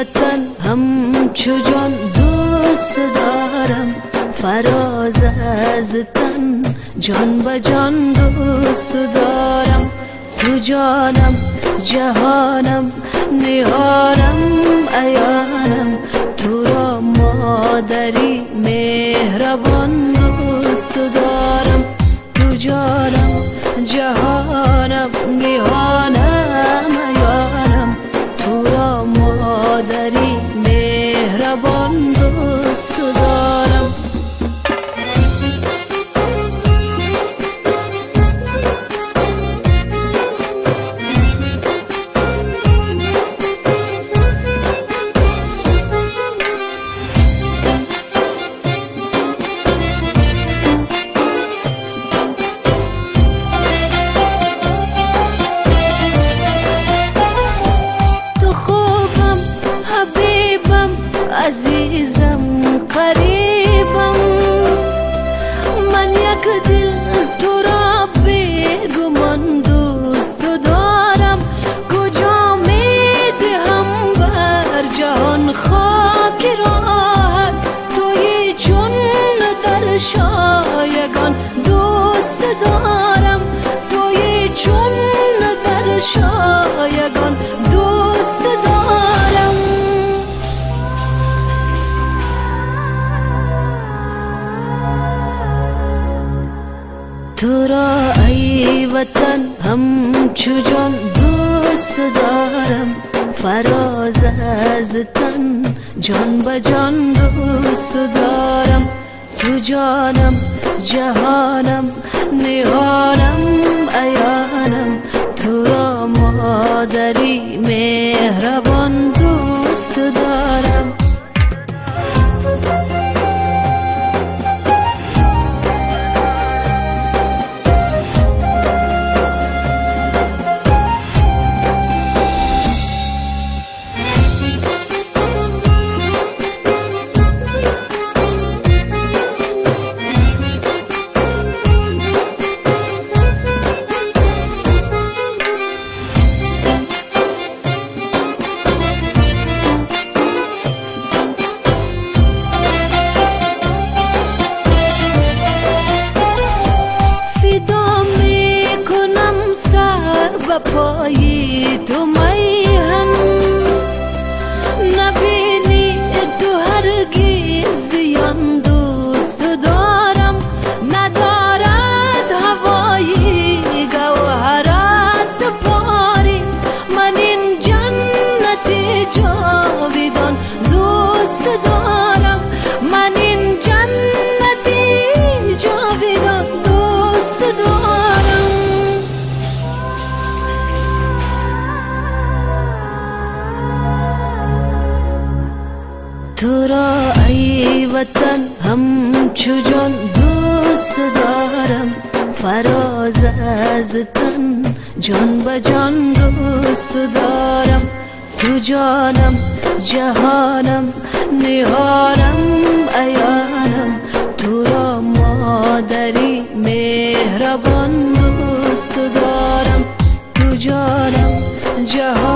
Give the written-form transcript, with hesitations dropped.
وطن همچو جان دوست دارم، فراز از تن جان به جان دوست دارم. تو جانم جهانم نهانم عیانم، تو را مادری مهربان دوست دارم. تو جانم جهانم نهانم عیانم، تو را مادری مهربان دوست دارم. عزیزم قریبم، من یک دل تو را بیگمان دوست دارم. کجا می دهم بر جهان خاک راحت، تویی چون در شایگان دوست دارم. تویی چون در شایگان دوست دارم. تو را ای وطن همچو جان دوست دارم، فراز از تن جان به جان دوست دارم. تو جانم جهانم نهانم عیانم، تو را مادری مهربان دوست دارم. به پایی تو میهن، نبینی تو هرگز زیان دوست دارم. ندارد هوایی گوهرات پاریس، من این جنت جاویدان دوست دارم. من این جنت جاویدان دوست دارم. تو را ای وطن همچو جان دوست دارم، فراز از تن جان به جان دوست دارم. تو جانم جهانم نهانم عیانم، تو را مادری مهربان دوست دارم. تو جانم جهانم